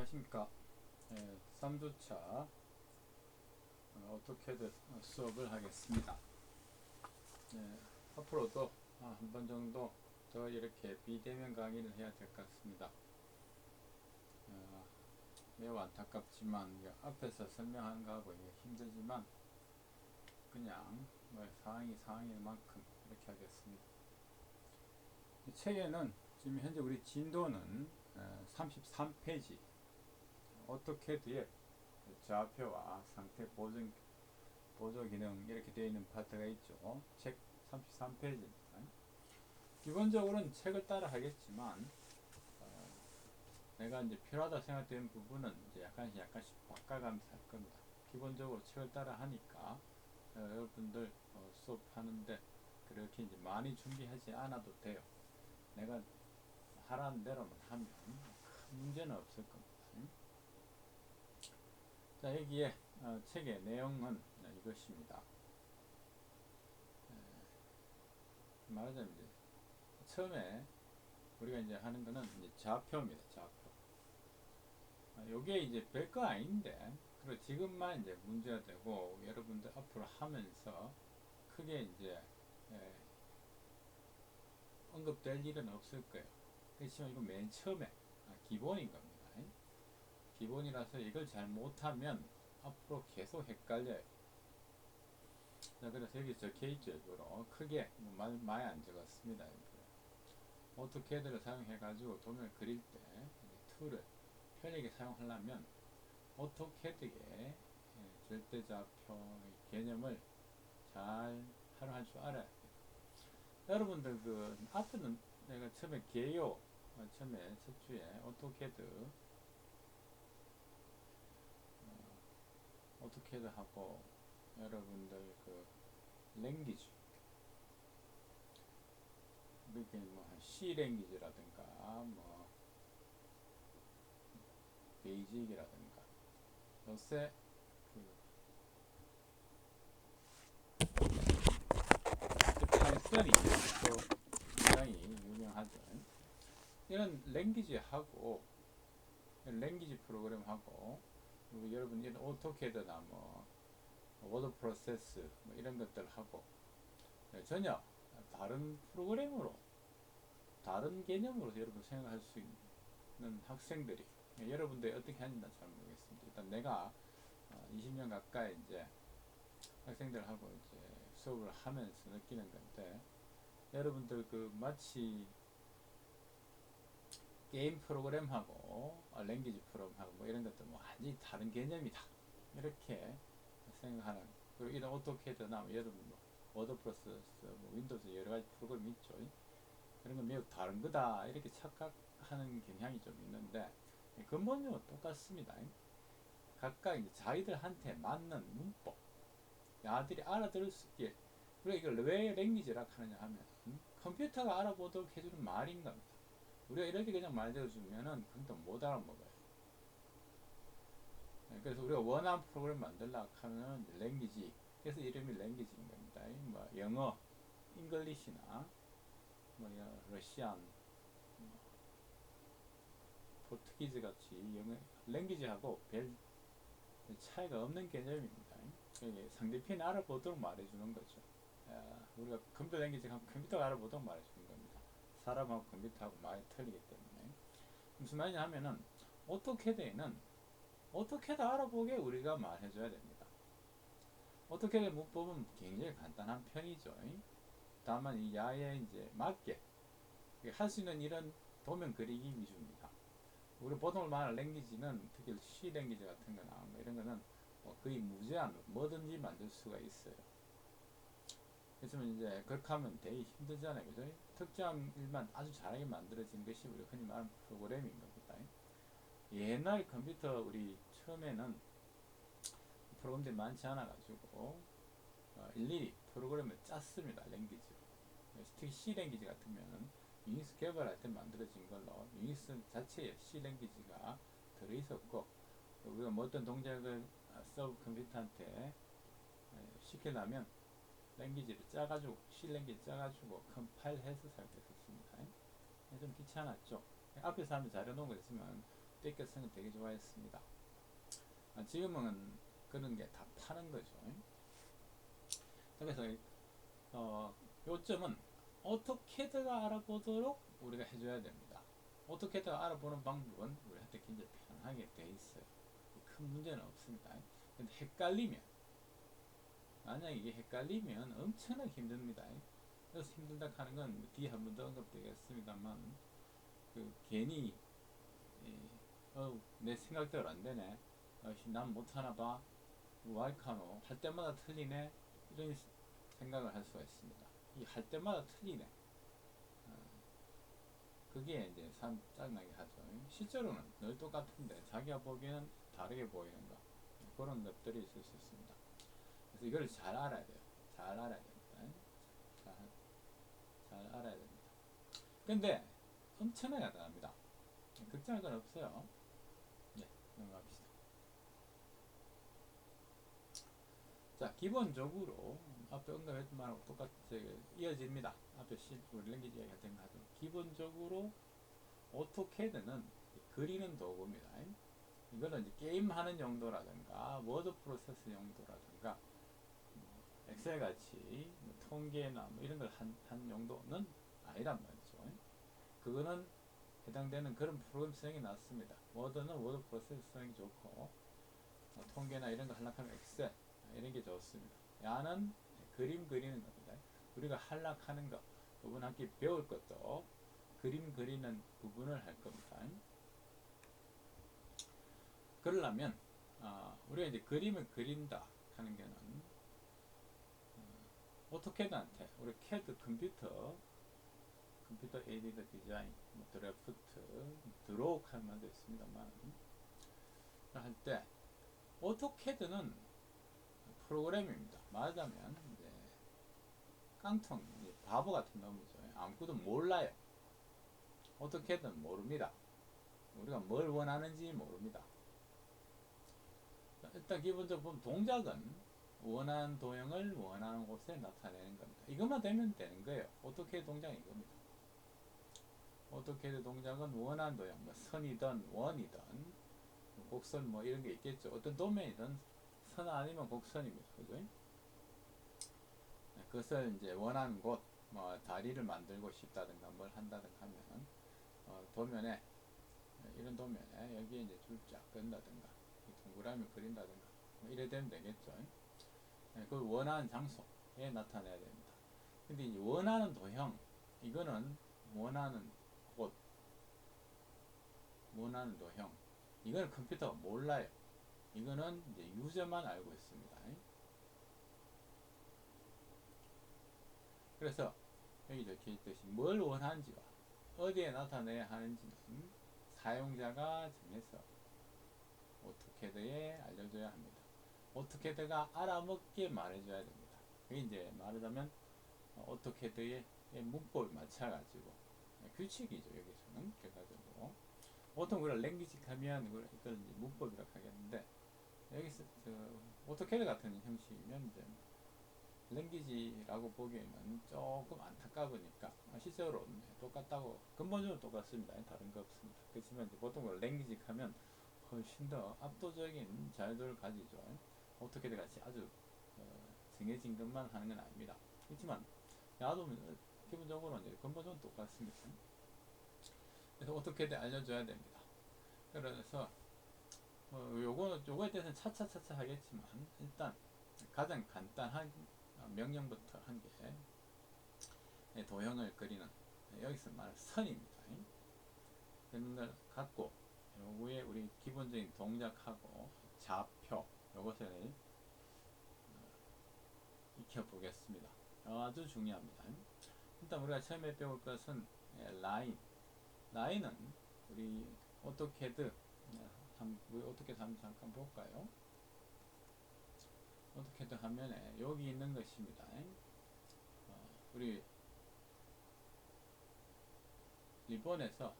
안녕하십니까. 3주차 오토캐드 수업을 하겠습니다. 앞으로도 한 번 정도 더 이렇게 비대면 강의를 해야 될 것 같습니다. 매우 안타깝지만 앞에서 설명하는 거하고 힘들지만 그냥 상황인 만큼 이렇게 하겠습니다. 이 책에는 지금 현재 우리 진도는 33페이지 오토캐드의 좌표와 상태 보조 기능 이렇게 되어 있는 파트가 있죠. 책 33페이지입니다. 기본적으로는 책을 따라 하겠지만 내가 이제 필요하다 생각되는 부분은 이제 약간씩 바꿔가면서 할 겁니다. 기본적으로 책을 따라 하니까 여러분들 수업하는데 그렇게 이제 많이 준비하지 않아도 돼요. 내가 하라는 대로만 하면 큰 문제는 없을 겁니다. 자, 여기에 책의 내용은 이것입니다. 말하자면 이제 처음에 우리가 이제 하는 거는 이제 좌표입니다. 좌표. 요게 이제 별거 아닌데, 그리고 지금만 이제 문제가 되고, 여러분들 앞으로 하면서 크게 이제 언급될 일은 없을 거예요. 그렇지만 이거 맨 처음에 기본인 겁니다. 기본이라서 이걸 잘 못하면 앞으로 계속 헷갈려요. 자, 그래서 여기 적혀있죠. 이거로 크게 많이 안 적었습니다. 오토캐드를 사용해가지고 도면을 그릴 때 툴을 편하게 사용하려면 오토캐드의 절대좌표 개념을 잘 활용할 줄 알아야 돼요. 여러분들 앞에는 내가 처음에 개요 처음에 첫 주에 오토캐드하고 여러분들 랭귀지 이렇게 C 랭귀지라든가 베이직이라든가 요새 파이썬이 굉장히 유명하죠. 이런 랭귀지하고 랭귀지 프로그램하고 그리고 여러분 이런 오토캐드나 워드 프로세스 이런 것들하고 전혀 다른 프로그램으로 다른 개념으로 여러분 생각할 수 있는 학생들이 여러분들이 어떻게 하는지 잘 모르겠습니다. 일단 내가 20년 가까이 이제 학생들하고 이제 수업을 하면서 느끼는 건데 여러분들 마치 게임 프로그램하고 랭귀지 프로그램하고 이런 것들 완전히 다른 개념이다 이렇게 생각하는, 그리고 이런 오토캐드나 여러분 워드 프로세스 윈도우즈 여러가지 프로그램이 있죠. 그런 건 매우 다른 거다 이렇게 착각하는 경향이 좀 있는데 근본적으로 똑같습니다. 각각 이제 자기들한테 맞는 문법 아들이 알아들을 수 있게. 그리고 이걸 왜 랭귀지라 하느냐 하면 컴퓨터가 알아보도록 해주는 말인 겁니다. 우리가 이렇게 그냥 말해주면은 컴퓨터 못 알아먹어요. 그래서 우리가 원하는 프로그램 만들려고 하면 랭귀지, 그래서 이름이 랭귀지인 겁니다. 영어, 잉글리시나 러시안, 포르투기즈 같이 영어 랭귀지하고 별 차이가 없는 개념입니다. 상대편이 알아보도록 말해주는 거죠. 우리가 컴퓨터 랭귀지 하면 컴퓨터가 알아보도록 말해주는 겁니다. 사람하고 컴퓨터하고 많이 틀리기 때문에. 무슨 말이냐 하면은 오토캐드에는 오토캐드 알아보게 우리가 말해줘야 됩니다. 오토캐드 문법은 굉장히 간단한 편이죠. 다만 이 야에 이제 맞게 할 수 있는 이런 도면 그리기 위주입니다. 우리 보통 말하는 랭귀지는 특히 C 랭귀지 같은 거나 이런 거는 거의 무제한으로 뭐든지 만들 수가 있어요. 그렇지만 이제 그렇게 하면 되게 힘들잖아요. 그죠? 특정한 일만 아주 잘하게 만들어진 것이 우리 흔히 말하는 프로그램인 겁니다. 옛날 컴퓨터 우리 처음에는 프로그램들이 많지 않아 가지고 일일이 프로그램을 짰습니다. 랭귀지로. 특히 C 랭귀지 같은 경우는 유닉스 개발할 때 만들어진 걸로 유닉스 자체에 C 랭귀지가 들어있었고, 우리가 어떤 동작을 서브 컴퓨터한테 시키려면 랭귀지를 짜가지고 C 랭귀지 짜가지고 컴파일해서 사용했었습니다. 좀 귀찮았죠. 앞에서 하면 잘해놓은 거 있으면 뺏겨 쓰는 거 되게 좋아했습니다. 지금은 그런 게 다 파는 거죠. 그래서 요점은 오토캐드가 알아보도록 우리가 해줘야 됩니다. 오토캐드가 알아보는 방법은 우리한테 굉장히 편하게 돼 있어요. 큰 문제는 없습니다. 근데 헷갈리면, 만약 이게 헷갈리면 엄청나게 힘듭니다. 그래서 힘들다 하는 건 뒤에 한 번 더 언급되겠습니다만, 괜히 내 생각대로 안 되네, 난 못하나 봐, 와이카노 할 때마다 틀리네, 이런 생각을 할 수가 있습니다. 이 할 때마다 틀리네, 그게 이제 참 짜증나게 하죠. 실제로는 늘 똑같은데 자기가 보기에는 다르게 보이는 거, 그런 것들이 있을 수 있습니다. 그래서 이걸 잘 알아야 돼요. 잘 알아야 됩니다. 잘 알아야 됩니다. 근데 엄청나게 간단합니다. 걱정할 건 없어요. 네, 넘어갑시다. 자, 기본적으로 앞에 언급했던 말하고 똑같이 이어집니다. 앞에 우리 랭귀지 얘기했던 거 하죠. 기본적으로 오토캐드는 그리는 도구입니다. 이거는 이제 게임하는 용도라든가 워드 프로세스 용도라든가 엑셀 같이 통계나 이런 걸 한 용도는 아니란 말이죠. 그거는 해당되는 그런 프로그램성이 낮습니다. 워드는 워드 프로세스 성이 좋고, 통계나 이런 거 하려면 엑셀 이런 게 좋습니다. 야는 그림 그리는 겁니다. 우리가 하려하는 거, 이번 학기 배울 것도 그림 그리는 부분을 할 겁니다. 그러려면 우리가 이제 그림을 그린다 하는 게는 오토캐드한테 우리 캐드 컴퓨터 에이디드 디자인, 드래프트, 드로우 하는 말도 있습니다만, 할 때 오토캐드는 프로그램입니다. 말하자면 이제 깡통, 바보 같은 놈이죠. 아무것도 몰라요. 오토캐드는 모릅니다. 우리가 뭘 원하는지 모릅니다. 일단 기본적으로 보면 동작은 원하는 도형을 원하는 곳에 나타내는 겁니다. 이것만 되면 되는 거예요. 오토캐드 동작은 이겁니다. 오토캐드 동작은 원하는 도형, 선이든 원이든 곡선 이런 게 있겠죠. 어떤 도면이든 선 아니면 곡선입니다. 그죠? 그것을 이제 원하는 곳, 다리를 만들고 싶다든가 뭘 한다든가 하면 도면에, 이런 도면에 여기에 이제 줄 쫙 끈다든가 동그라미 그린다든가 이래 되면 되겠죠. 그걸 원하는 장소에 나타내야 됩니다. 근데 이제 원하는 도형, 이거는 원하는 곳, 원하는 도형, 이거는 컴퓨터가 몰라요. 이거는 이제 유저만 알고 있습니다. 그래서 여기 적혀 있듯이 뭘 원하는지와 어디에 나타내야 하는지는 사용자가 정해서 오토캐드에 알려줘야 합니다. 오토캐드가 알아먹게 말해줘야 됩니다. 그게 이제 말하자면 오토캐드의 문법에 맞춰가지고 규칙이죠. 여기서는 결과적으로 보통 우리가 랭귀지 하면 이걸 이제 문법이라고 하겠는데, 여기서 오토캐드 같은 형식이면 이제 랭귀지라고 보기에는 조금 안타까우니까 실제로 똑같다고, 근본적으로 똑같습니다. 다른 거 없습니다. 그렇지만 이제 보통 랭귀지 하면 훨씬 더 압도적인 자유도를 가지죠. 오토캐드 같이 아주 정해진 것만 하는 건 아닙니다. 그렇지만 나도 기본적으로 이제 근본적으로 똑같습니다. 그래서 오토캐드 알려줘야 됩니다. 그래서 요거에 대해서는 차차차차 하겠지만, 일단 가장 간단한 명령부터 한 개, 도형을 그리는, 여기서 말하는 선입니다. 그런 걸 갖고 요거에 우리 기본적인 동작하고 좌표, 요것을 익혀보겠습니다. 아주 중요합니다. 일단 우리가 처음에 배울 것은 라인은 우리 오토캐드, 오토캐드 한번 잠깐 볼까요? 오토캐드 화면에 여기 있는 것입니다. 우리 리본에서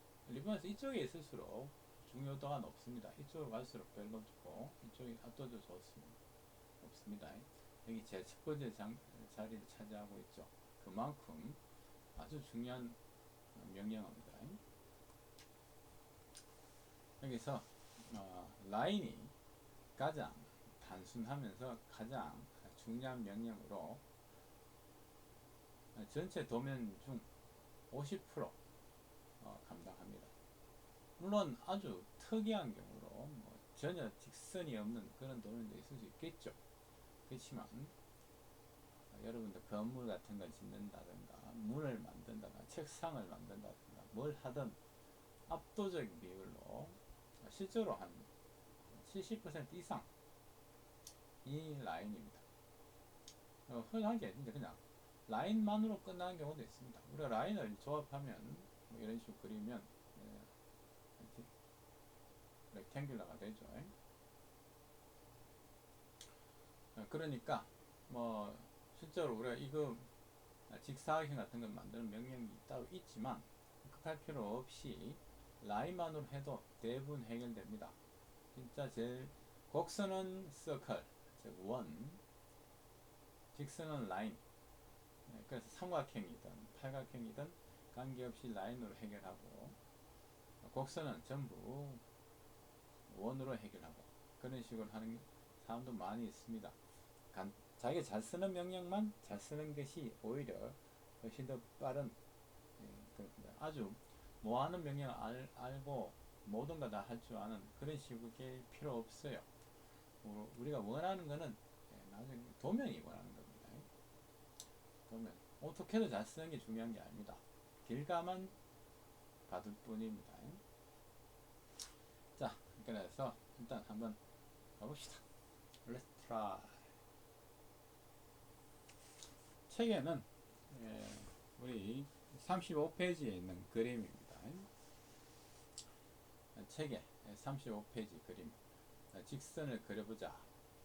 이쪽에 있을수록 중요도가 높습니다. 이쪽으로 갈수록 별로 없고, 이쪽이 압도적으로 없습니다. 여기 제 첫 번째 자리를 차지하고 있죠. 그만큼 아주 중요한 명령어입니다. 여기서 라인이 가장 단순하면서 가장 중요한 명령으로 전체 도면 중 50% 감당합니다. 물론 아주 특이한 경우로 전혀 직선이 없는 그런 도면도 있을 수 있겠죠. 그렇지만 여러분들 건물 같은 걸 짓는다든가 문을 만든다든가 책상을 만든다든가 뭘 하든 압도적인 비율로 실제로 한 70% 이상 이 라인입니다. 흔하게 이제 그냥 라인만으로 끝나는 경우도 있습니다. 우리가 라인을 조합하면 이런 식으로 그리면 렉탱귤러가 되죠. 그러니까 실제로 우리가 이거 직사각형 같은 걸 만드는 명령이 따로 있지만 급할 필요 없이 라인만으로 해도 대부분 해결됩니다. 진짜 제일 곡선은 서클, 즉 원, 직선은 라인. 그래서 삼각형이든 팔각형이든 관계없이 라인으로 해결하고 곡선은 전부 원으로 해결하고 그런 식으로 하는 사람도 많이 있습니다. 자기가 잘 쓰는 명령만 잘 쓰는 것이 오히려 훨씬 더 빠른 아주 뭐하는 명령 알고 모든 거 다 할 줄 아는 그런 식의 필요 없어요. 우리가 원하는 거는 나중에 도면이 원하는 겁니다. 도면 오토캐드 잘 쓰는 게 중요한 게 아닙니다. 길가만 받을 뿐입니다. 자, 그래서 일단 한번 가봅시다. Let's try. 책에는 우리 35페이지에 있는 그림입니다. 책에 35페이지 그림. 직선을 그려보자.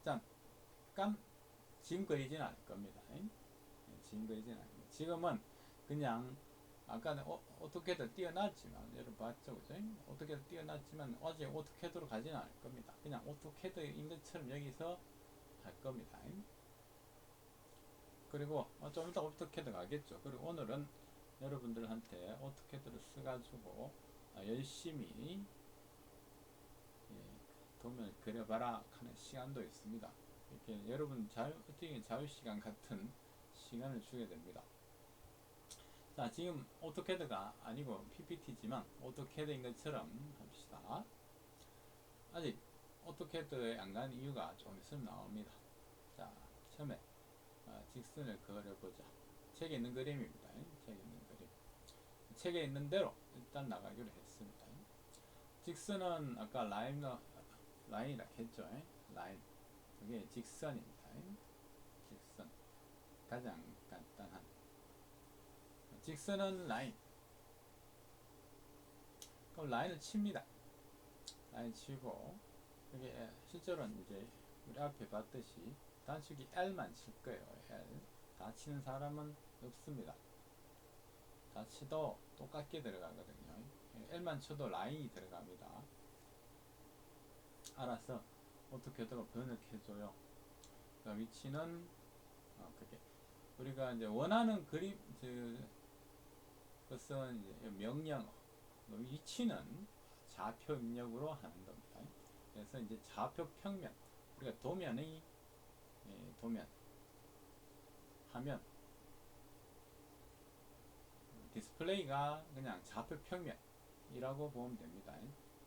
잠깐 지금 그리진 않을 겁니다. 지금 그리진 않을 겁니다. 지금은 그냥 아까는 오토캐드 띄워놨지만 여러분 봤죠, 그죠? 오토캐드 띄워놨지만 어제 오토캐드로 가지는 않을 겁니다. 그냥 오토캐드인 것처럼 여기서 할 겁니다. 그리고 좀 이따 오토캐드 가겠죠. 그리고 오늘은 여러분들한테 오토캐드를 써가지고 열심히 도면을 그려봐라 하는 시간도 있습니다. 이렇게 여러분 자유시간 같은 시간을 주게 됩니다. 자, 지금 오토캐드가 아니고 PPT지만 오토캐드인 것처럼 합시다. 아직 오토캐드에 안 간 이유가 좀 있으면 나옵니다. 자, 처음에 직선을 그려보자. 책에 있는 그림입니다. 책에 있는 그림. 책에 있는 대로 일단 나가기로 했습니다. 직선은 아까 라인이라 했죠. 라인. 그게 직선입니다. 직선. 가장 간단한. 직선은 라인. 그럼 라인을 칩니다. 라인 치고, 이게 실제로는 이제 우리 앞에 봤듯이 단축이 L만 칠 거예요. L. 다 치는 사람은 없습니다. 다 치도 똑같게 들어가거든요. L만 쳐도 라인이 들어갑니다. 알아서 오토캐드가 번역해줘요. 그 위치는 그게 우리가 이제 원하는 그림 것은 이제 명령어, 위치는 좌표 입력으로 하는 겁니다. 그래서 이제 좌표 평면, 우리가 도면 하면 디스플레이가 그냥 좌표 평면이라고 보면 됩니다.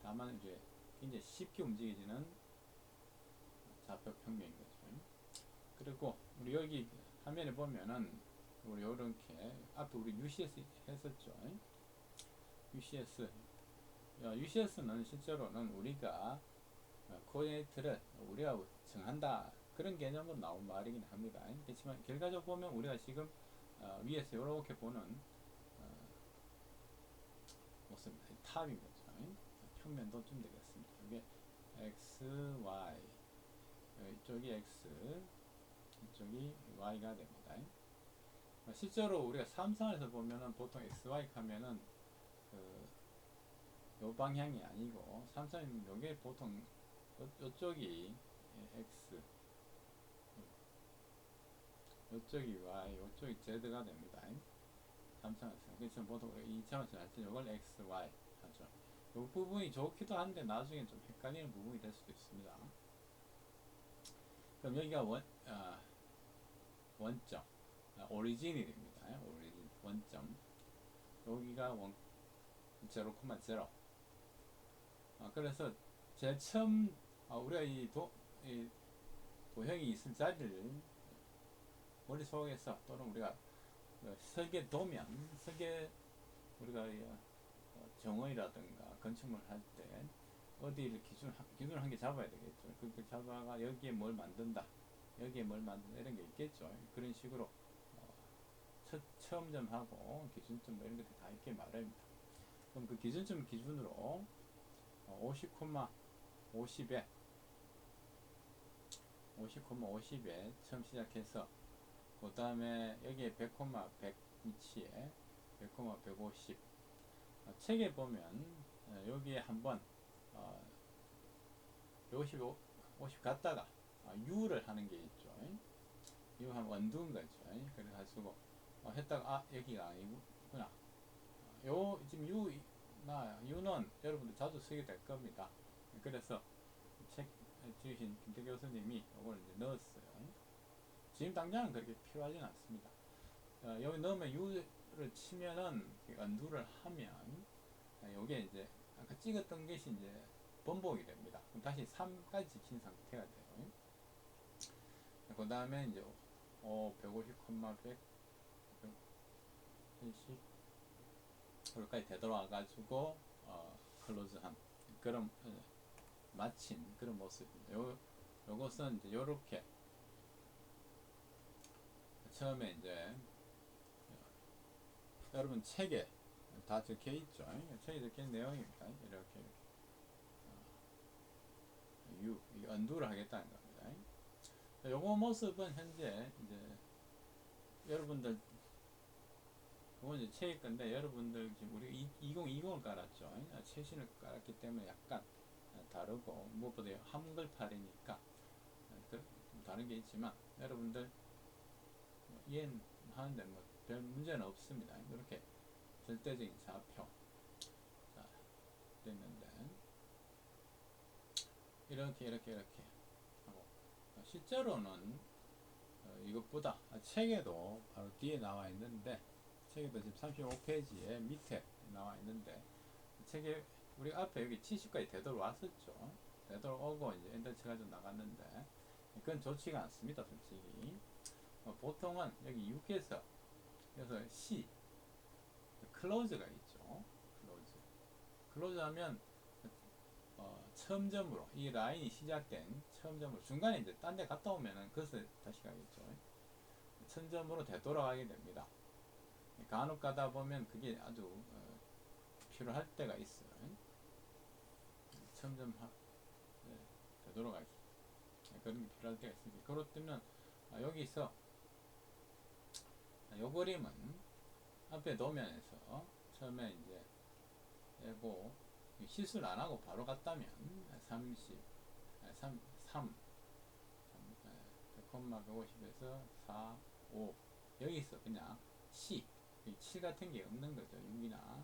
다만 이제 굉장히 쉽게 움직이지는 좌표 평면인 거죠. 그리고 우리 여기 화면에 보면은 우리 요렇게 앞에 우리 UCS 했었죠. UCS는 실제로는 우리가 코디네이트를 우리가 정한다 그런 개념으로 나온 말이긴 합니다. 그렇지만 결과적으로 보면 우리가 지금 위에서 이렇게 보는 모습 탑인 거죠. 평면도 좀 되겠습니다. 이게 X, Y 이쪽이 X 이쪽이 Y가 됩니다. 실제로 우리가 삼성에서 보면은 보통 XY 하면은 요 방향이 아니고 삼성은 요게 보통 요쪽이 X 요쪽이 Y 요쪽이 Z가 됩니다. 삼성에서 그래서 보통 2차원에서 할 때 요걸 X, Y 하죠. 이 부분이 좋기도 한데 나중에 좀 헷갈리는 부분이 될 수도 있습니다. 그럼 여기가 원점, 오리진이 됩니다. 오리진 원점. 여기가 0,0. 그래서 제일 처음 우리가 이 도형이 있을 자리를 머릿속에서 또는 우리가 설계 도면, 우리가 정원이라든가 건축물 할 때 어디를 기준을 한 개 잡아야 되겠죠. 그렇게 잡아가 여기에 뭘 만든다, 여기에 뭘 만든다 이런 게 있겠죠. 그런 식으로 처음점하고 기준점 뭐 이런 것들 다 있게 마련입니다. 그럼 그 기준점 기준으로 50, 50에 50에 처음 시작해서 그 다음에 여기에 100, 100 위치에 100, 150 책에 보면 여기에 한번 50 갔다가 U를 하는 게 있죠. U 하면 원두인 거죠. 그래가지고 했다가 여기가 아니구나. 지금 U는 여러분들 자주 쓰게 될 겁니다. 그래서 책 지으신 김태 교수님이 이걸 이제 넣었어요. 지금 당장은 그렇게 필요하진 않습니다. 여기 넣으면 U를 치면은 언두를 하면 요게 이제 아까 찍었던 것이 이제 번복이 됩니다. 그럼 다시 3까지 지킨 상태가 돼요. 그 다음에 이제 150, 100, 110 여기까지 되돌아와가지고 클로즈한 그런 마친 그런 모습입니다. 요것은 이제 요렇게 처음에 이제 여러분 책에 다 적혀 있죠. 책에 적혀 있는 내용입니다. 이렇게 이 언두를 하겠다는 겁니다. 요거 모습은 현재 이제 여러분들 이건 이제 책일 건데 여러분들 지금 우리 2020을 깔았죠. 최신을 깔았기 때문에 약간 다르고 무엇보다 한글팔이니까 좀 다른 게 있지만 여러분들 이해는 하는데 뭐 별 문제는 없습니다. 이렇게 절대적인 좌표 자 됐는데 이렇게 하고 실제로는 이것보다 책에도 바로 뒤에 나와 있는데 책에도 지금 35페이지에 밑에 나와 있는데 책에 우리 앞에 여기 70까지 되돌아왔었죠. 되돌아오고 이제 엔터 쳐가지고 나갔는데 그건 좋지가 않습니다. 솔직히 보통은 여기 6에서 그래서 C 클로즈가 있죠. 클로즈 하면 처음점으로 이 라인이 시작된 처음점으로 중간에 이제 딴 데 갔다 오면은 그것을 다시 가겠죠. 처음점으로 되돌아가게 됩니다. 간혹 가다 보면 그게 아주 필요할 때가 있어요. 처음점 되돌아가기 그런 게 필요할 때가 있으니까 그럴 때는 여기서 요 그림은 앞에 도면에서 처음에 이제 예고 실수를 안 하고 바로 갔다면 30, 3, 150에서 4, 5 여기서 그냥 C 7 같은 게 없는 거죠. 6이나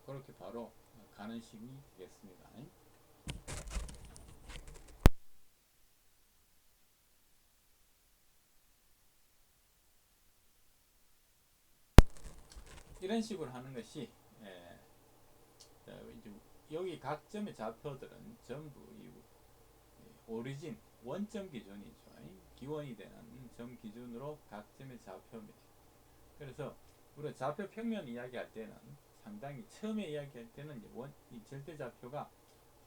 그렇게 바로 가는 식이 되겠습니다. 이런 식으로 하는 것이 이제 여기 각 점의 좌표들은 전부 이 오리진 원점 기준이죠. 기원이 되는 점 기준으로 각 점의 좌표입니다. 그래서 우리가 좌표 평면 이야기할 때는 상당히 처음에 이야기할 때는 이 절대 좌표가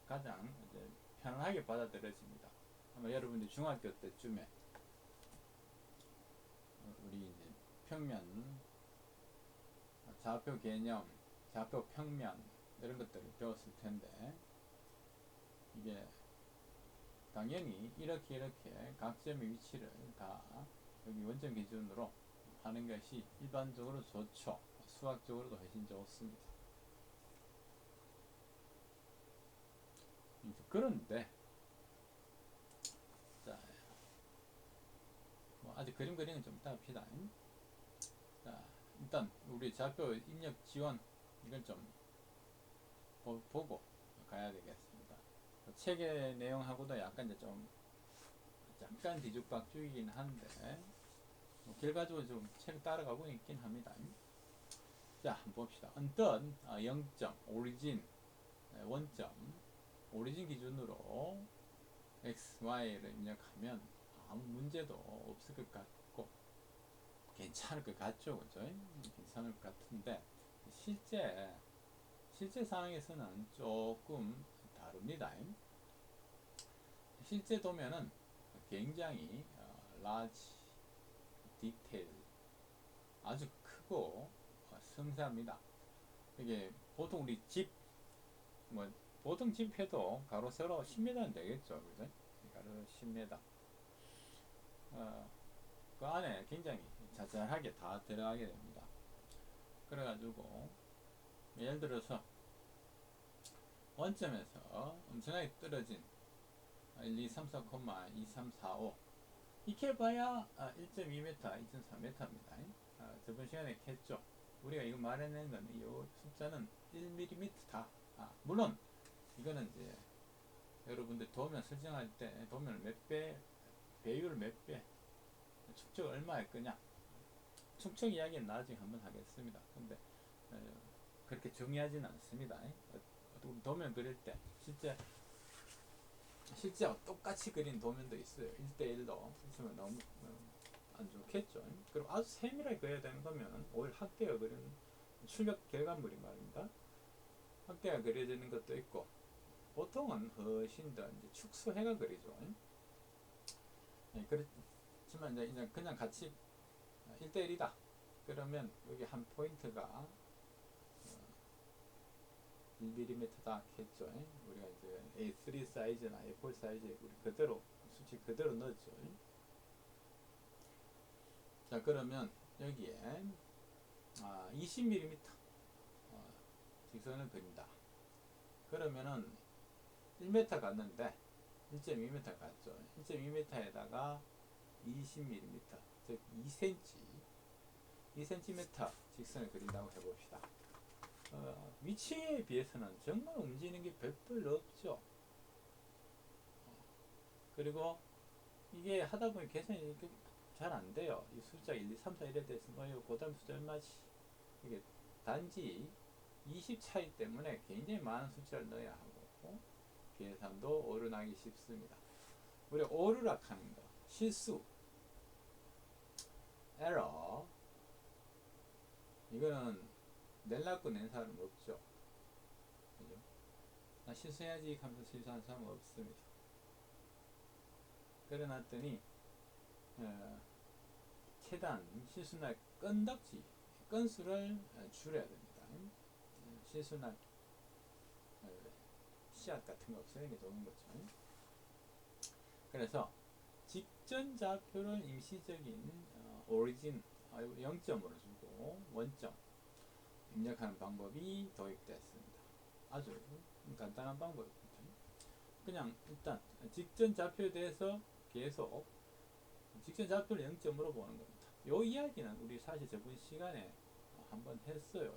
가장 이제 편안하게 받아들여집니다. 아마 여러분들 중학교 때쯤에 우리 이제 평면, 좌표 개념, 좌표 평면 이런 것들을 배웠을 텐데 이게 당연히 이렇게 각 점의 위치를 다 여기 원점 기준으로 하는 것이 일반적으로 좋죠. 수학적으로도 훨씬 좋습니다. 그런데 자, 뭐 아직 그림 그리는 좀 이따 합시다. 자, 일단 우리 좌표 입력 지원 이걸 좀 보고 가야 되겠습니다. 책의 내용하고도 약간 이제 좀 잠깐 뒤죽박죽이긴 한데 결과적으로 좀 책을 따라가고 있긴 합니다. 자, 한번 봅시다. 어떤 0점, 오리진, 원점, 오리진 기준으로 x, y를 입력하면 아무 문제도 없을 것 같고 괜찮을 것 같죠, 그죠? 괜찮을 것 같은데 실제 상황에서는 조금 다릅니다. 실제 도면은 굉장히 large detail, 아주 크고 섬세합니다. 이게 보통 우리 집, 뭐 보통 집 해도 가로 세로 10m는 되겠죠, 그죠? 가로 10m. 그 안에 굉장히 자잘하게 다 들어가게 됩니다. 그래가지고 예를 들어서 원점에서 엄청나게 떨어진 1, 2, 3, 4, 2, 3, 4, 5 이렇게 봐야 1.2m, 2.4m입니다. 저번 시간에 했죠. 우리가 이거 말해낸 건 이 숫자는 1mm다. 물론 이거는 이제 여러분들 도면 설정할 때 도면을 몇 배, 배율을 몇 배, 축척 얼마 할 거냐, 축척 이야기는 나중에 한번 하겠습니다. 근데 그렇게 중요하진 않습니다. 도면 그릴 때 실제 똑같이 그린 도면도 있어요. 1대1로 있으면 너무 안 좋겠죠. 그리고 아주 세밀하게 그려야 되는 거면 오히려 학대가 그린 출력 결과물이 말입니다. 학대가 그려지는 것도 있고 보통은 훨씬 더 이제 축소해가 그리죠. 그렇지만 이제 그냥 같이 1대1이다. 그러면 여기 한 포인트가 1mm다 했죠. 우리가 이제 A3 사이즈나 A4 사이즈에 우리 그대로 수치 그대로 넣었죠. 자, 그러면 여기에 20mm 직선을 그린다. 그러면은 1m 갔는데 1.2m 갔죠. 1.2m에다가 20mm, 즉 2cm, 2cm 직선을 그린다고 해봅시다. 위치에 비해서는 정말 움직이는 게 별별 없죠. 그리고 이게 하다 보니 계산이 잘 안 돼요. 이 숫자 1, 2, 3, 4 이래 돼서 그 다음 숫자 얼마지? 이게 단지 20 차이 때문에 굉장히 많은 숫자를 넣어야 하고 계산도 어른하기 쉽습니다. 우리 오르락하는 거, 실수, 에러, 이거는 낼라고 낸 사람은 없죠. 그죠? 나 실수해야지 하면서 실수하는 사람은 없습니다. 그래놨더니 최단 실수날 건덕지 건수를 줄여야 됩니다. 실수날 씨앗 같은 거 없애는 게 좋은 거죠. 그래서 직전 좌표를 임시적인 오리진 0점으로 주고 원점 입력하는 방법이 도입됐습니다. 아주 간단한 방법입니다. 그냥 일단 직전 좌표에 대해서 계속 직전 좌표를 0점으로 보는 겁니다. 요 이야기는 우리 사실 저번 시간에 한번 했어요.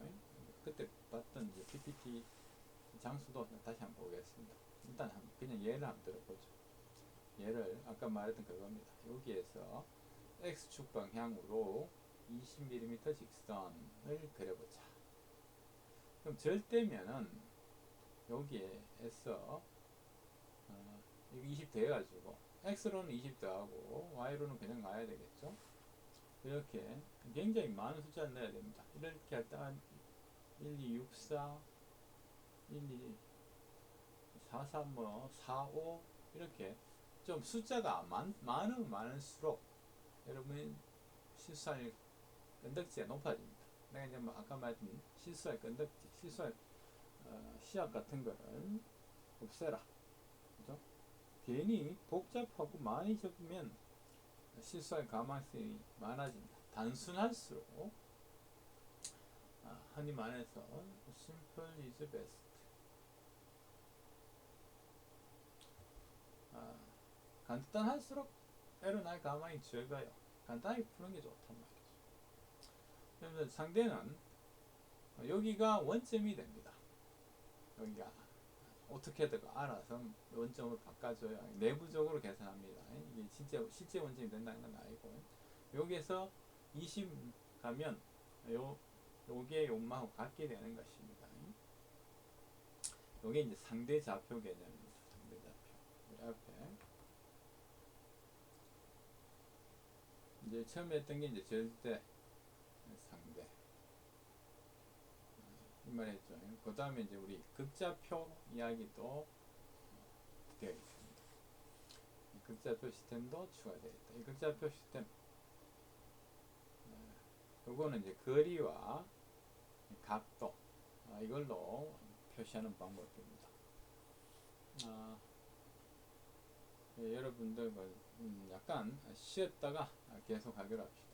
그때 봤던 이제 PPT 장수도 다시 한번 보겠습니다. 일단 그냥 예를 한번 들어보죠. 예를 아까 말했던 그겁니다. 여기에서 X축 방향으로 20mm 직선을 그려보자. 그럼 절대면은 여기에서 여기 20 돼가지고 X로는 20 더하고 Y로는 그냥 놔야 되겠죠. 이렇게 굉장히 많은 숫자를 넣어야 됩니다. 이렇게 할 때 1, 2, 6, 4, 1, 2, 4, 3, 4, 5 이렇게 좀 숫자가 많으면 많을수록 여러분이 실수할 건덕지가 높아집니다. 내가 이제 아까 말했던 실수할 건덕지, 실수할 시합 같은 거를 없애라. 그죠? 괜히 복잡하고 많이 적으면 실수할 가능성이 많아진다. 단순할수록 흔히 말해서 simple is best. 간단할수록 에러 날 가망이 적어요. 간단하게 푸는 게 좋단 말이죠. 그러면 상대는 여기가 원점이 됩니다. 여기가 어떻게든 알아서 원점을 바꿔줘요. 내부적으로 계산합니다. 이게 진짜 실제 원점이 된다는 건 아니고 여기에서 20 가면 요게 요만하고 같게 되는 것입니다. 요게 이제 상대 좌표 개념입니다. 상대 좌표. 우리 앞에 이제 처음에 했던 게 이제 절대 상대 이 말 했죠. 그 다음에 이제 우리 극좌표 이야기도 되어 있습니다. 이 극좌표 시스템도 추가되어 있다. 이 극좌표 시스템 요거는 이제 거리와 각도 이걸로 표시하는 방법입니다. 예, 여러분들 약간 쉬었다가 계속 하기로 합시다.